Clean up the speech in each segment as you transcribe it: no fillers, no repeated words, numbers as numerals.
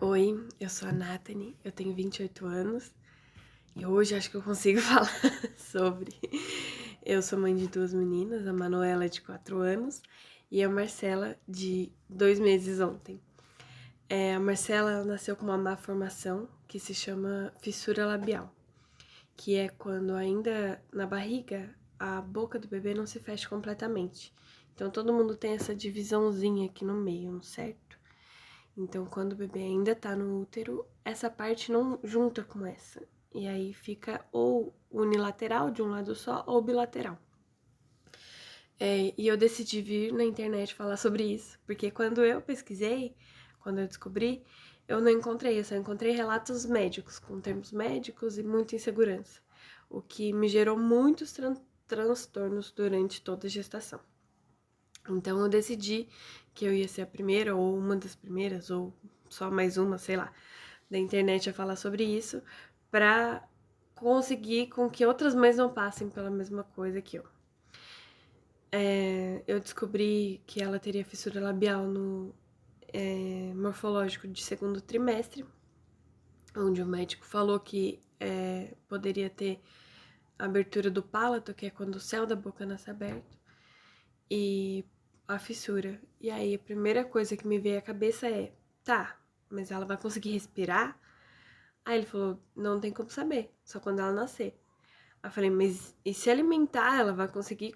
Oi, eu sou a Nathalie, eu tenho 28 anos e hoje acho que eu consigo falar sobre. Eu sou mãe de duas meninas, a Manuela de 4 anos e a Marcela de 2 meses ontem. A Marcela nasceu com uma má formação que se chama fissura labial, que é quando ainda na barriga a boca do bebê não se fecha completamente. Então todo mundo tem essa divisãozinha aqui no meio, certo? Então, quando o bebê ainda tá no útero, essa parte não junta com essa. E aí fica ou unilateral de um lado só ou bilateral. E eu decidi vir na internet falar sobre isso, porque quando eu pesquisei, quando eu descobri, eu não encontrei, eu só encontrei relatos médicos, com termos médicos e muita insegurança, o que me gerou muitos transtornos durante toda a gestação. Então eu decidi que eu ia ser a primeira, ou uma das primeiras, ou só mais uma, sei lá, da internet a falar sobre isso, pra conseguir com que outras mães não passem pela mesma coisa que eu. Eu descobri que ela teria fissura labial no morfológico de segundo trimestre, onde o médico falou que poderia ter abertura do palato, que é quando o céu da boca nasce aberto, e a fissura. E aí a primeira coisa que me veio à cabeça é, tá, mas ela vai conseguir respirar? Aí ele falou, não tem como saber, só quando ela nascer. Aí eu falei, mas e se alimentar, ela vai conseguir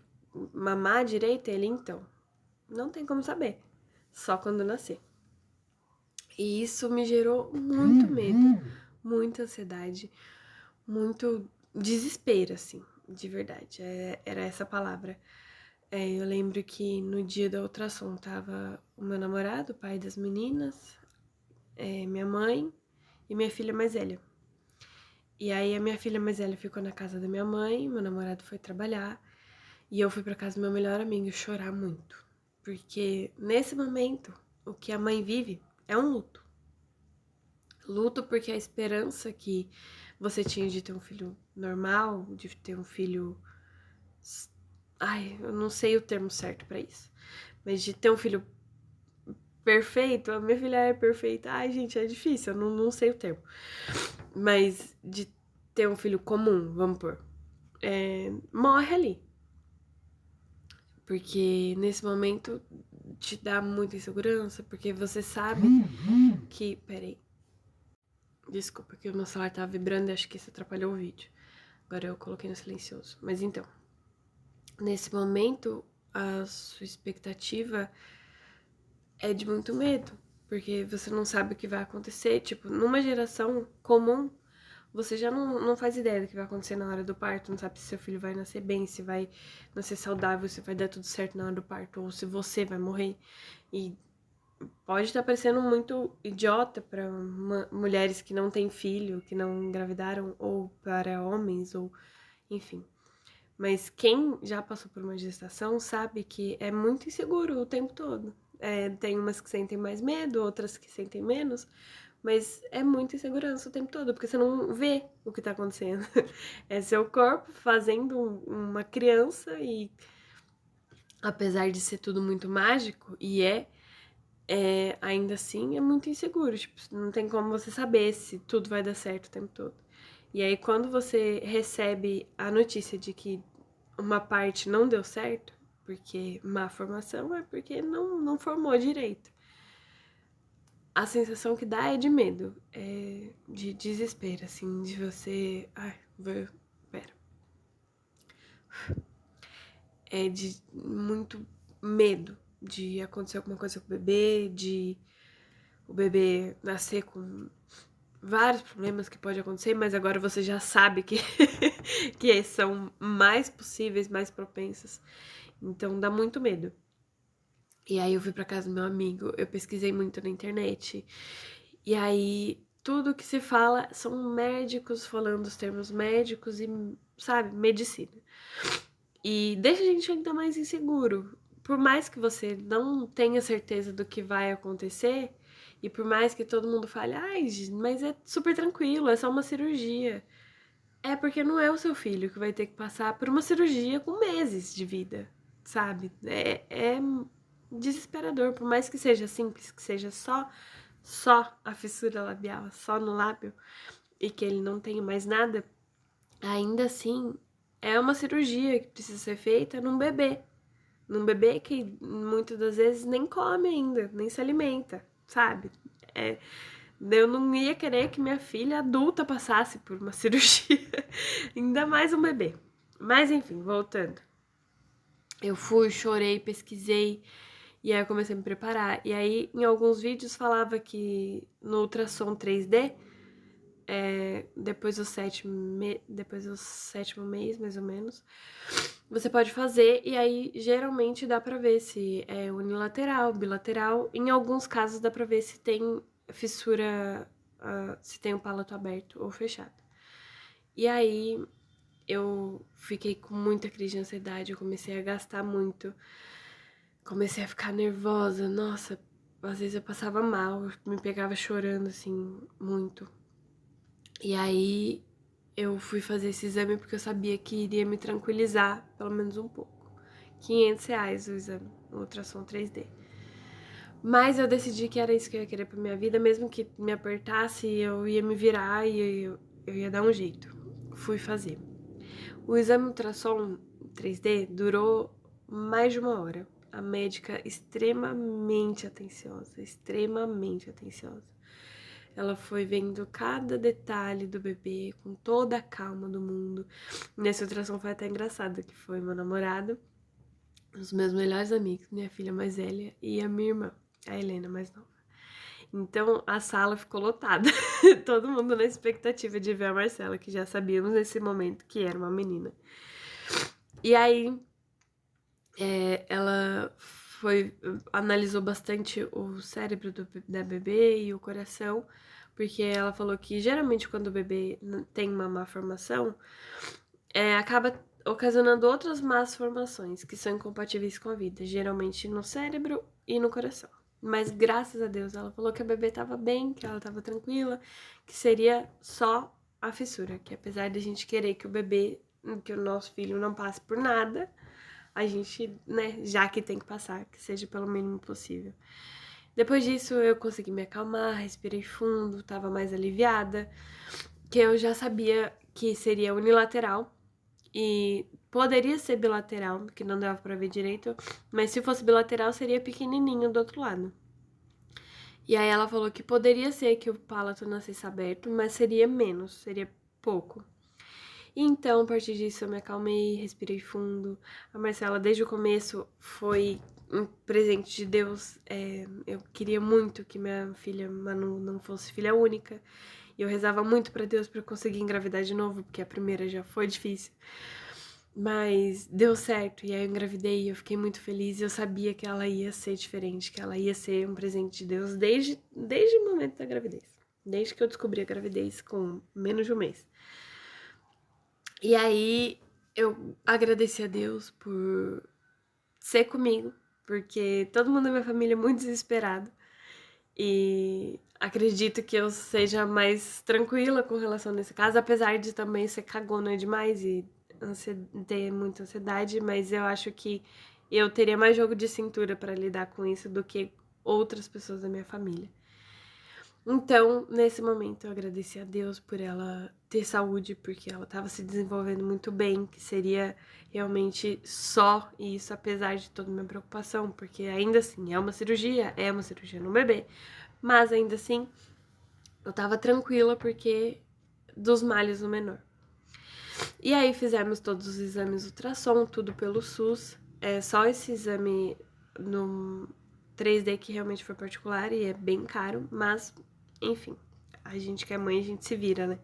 mamar direito? Ele, então, não tem como saber, só quando nascer. E isso me gerou muito medo, muita ansiedade, muito desespero, assim, de verdade. Era essa palavra. Eu lembro que no dia da ultrassom tava o meu namorado, o pai das meninas, minha mãe e minha filha mais velha. E aí a minha filha mais velha ficou na casa da minha mãe, meu namorado foi trabalhar e eu fui pra casa do meu melhor amigo chorar muito. Porque nesse momento, o que a mãe vive é um luto. Luto porque a esperança que você tinha de ter um filho normal, de ter um filho. Ai, eu não sei o termo certo pra isso. Mas de ter um filho perfeito, a minha filha é perfeita. Ai, gente, é difícil, eu não sei o termo. Mas de ter um filho comum, vamos pôr, morre ali. Porque nesse momento te dá muita insegurança, porque você sabe que. Peraí. Desculpa, que o meu celular tava vibrando e acho que isso atrapalhou o vídeo. Agora eu coloquei no silencioso. Mas então, nesse momento, a sua expectativa é de muito medo, porque você não sabe o que vai acontecer. Tipo, numa geração comum, você já não faz ideia do que vai acontecer na hora do parto, não sabe se seu filho vai nascer bem, se vai nascer saudável, se vai dar tudo certo na hora do parto, ou se você vai morrer. E pode estar parecendo muito idiota para mulheres que não têm filho, que não engravidaram, ou para homens, ou enfim. Mas quem já passou por uma gestação sabe que é muito inseguro o tempo todo. Tem umas que sentem mais medo, outras que sentem menos, mas é muita insegurança o tempo todo, porque você não vê o que tá acontecendo. É seu corpo fazendo uma criança e, apesar de ser tudo muito mágico, e ainda assim é muito inseguro. Tipo, não tem como você saber se tudo vai dar certo o tempo todo. E aí, quando você recebe a notícia de que uma parte não deu certo, porque má formação é porque não formou direito. A sensação que dá é de medo, de desespero, assim, de você. Ai, pera. É de muito medo de acontecer alguma coisa com o bebê, de o bebê nascer com vários problemas que pode acontecer, mas agora você já sabe que, que são mais possíveis, mais propensas. Então dá muito medo. E aí eu fui pra casa do meu amigo, eu pesquisei muito na internet. E aí tudo que se fala são médicos falando os termos médicos e, sabe, medicina. E deixa a gente ainda mais inseguro. Por mais que você não tenha certeza do que vai acontecer, e por mais que todo mundo fale, ai, mas é super tranquilo, é só uma cirurgia. É porque não é o seu filho que vai ter que passar por uma cirurgia com meses de vida, sabe? É desesperador, por mais que seja simples, que seja só só a fissura labial, só no lábio, e que ele não tem mais nada, ainda assim é uma cirurgia que precisa ser feita num bebê. Num bebê que muitas das vezes nem come ainda, nem se alimenta, sabe? Eu não ia querer que minha filha adulta passasse por uma cirurgia, ainda mais um bebê. Mas enfim, voltando. Eu fui, chorei, pesquisei, e aí eu comecei a me preparar. E aí, em alguns vídeos, falava que no ultrassom 3D, depois do sétimo mês, mais ou menos, você pode fazer, e aí geralmente dá pra ver se é unilateral, bilateral. Em alguns casos dá pra ver se tem fissura, se tem o palato aberto ou fechado. E aí eu fiquei com muita crise de ansiedade, eu comecei a gastar muito, comecei a ficar nervosa, nossa, às vezes eu passava mal, eu me pegava chorando assim, muito. E aí eu fui fazer esse exame porque eu sabia que iria me tranquilizar, pelo menos um pouco. R$ 500 o exame, o ultrassom 3D. Mas eu decidi que era isso que eu ia querer pra minha vida, mesmo que me apertasse, eu ia me virar e eu ia dar um jeito. Fui fazer. O exame ultrassom 3D durou mais de 1 hora. A médica extremamente atenciosa, extremamente atenciosa. Ela foi vendo cada detalhe do bebê com toda a calma do mundo. Nesse ultrassom foi até engraçado, que foi meu namorado, os meus melhores amigos, minha filha mais velha e a minha irmã, a Helena mais nova. Então a sala ficou lotada, todo mundo na expectativa de ver a Marcela, que já sabíamos nesse momento que era uma menina. E aí ela analisou bastante o cérebro da bebê e o coração, porque ela falou que geralmente quando o bebê tem uma má formação, acaba ocasionando outras más formações que são incompatíveis com a vida, geralmente no cérebro e no coração. Mas graças a Deus ela falou que a bebê tava bem, que ela tava tranquila, que seria só a fissura, que apesar de a gente querer que o nosso filho não passe por nada, a gente, né, já que tem que passar, que seja pelo mínimo possível. Depois disso eu consegui me acalmar, respirei fundo, tava mais aliviada, que eu já sabia que seria unilateral e poderia ser bilateral, que não dava pra ver direito, mas se fosse bilateral seria pequenininho do outro lado. E aí ela falou que poderia ser que o palato nascesse aberto, mas seria menos, seria pouco. Então, a partir disso, eu me acalmei, respirei fundo. A Marcela, desde o começo, foi um presente de Deus. Eu queria muito que minha filha Manu não fosse filha única. E eu rezava muito pra Deus pra conseguir engravidar de novo, porque a primeira já foi difícil. Mas deu certo, e aí eu engravidei e eu fiquei muito feliz. E eu sabia que ela ia ser diferente, que ela ia ser um presente de Deus desde o momento da gravidez. Desde que eu descobri a gravidez com menos de um mês. E aí eu agradeci a Deus por ser comigo, porque todo mundo da minha família é muito desesperado. E acredito que eu seja mais tranquila com relação nesse caso, apesar de também ser cagona demais e ter muita ansiedade, mas eu acho que eu teria mais jogo de cintura para lidar com isso do que outras pessoas da minha família. Então, nesse momento, eu agradeci a Deus por ela ter saúde, porque ela estava se desenvolvendo muito bem, que seria realmente só isso, apesar de toda a minha preocupação, porque ainda assim é uma cirurgia no bebê, mas ainda assim eu tava tranquila porque dos males o menor. E aí fizemos todos os exames ultrassom, tudo pelo SUS, só esse exame no 3D que realmente foi particular e é bem caro, mas enfim, a gente que é mãe, a gente se vira, né?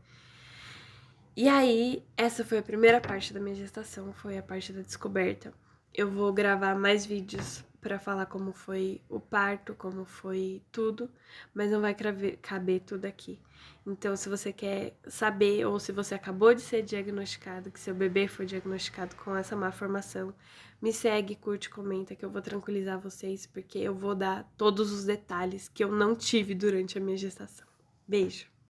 E aí, essa foi a primeira parte da minha gestação, foi a parte da descoberta. Eu vou gravar mais vídeos pra falar como foi o parto, como foi tudo, mas não vai caber tudo aqui. Então, se você quer saber, ou se você acabou de ser diagnosticado, que seu bebê foi diagnosticado com essa má formação, me segue, curte, comenta, que eu vou tranquilizar vocês, porque eu vou dar todos os detalhes que eu não tive durante a minha gestação. Beijo!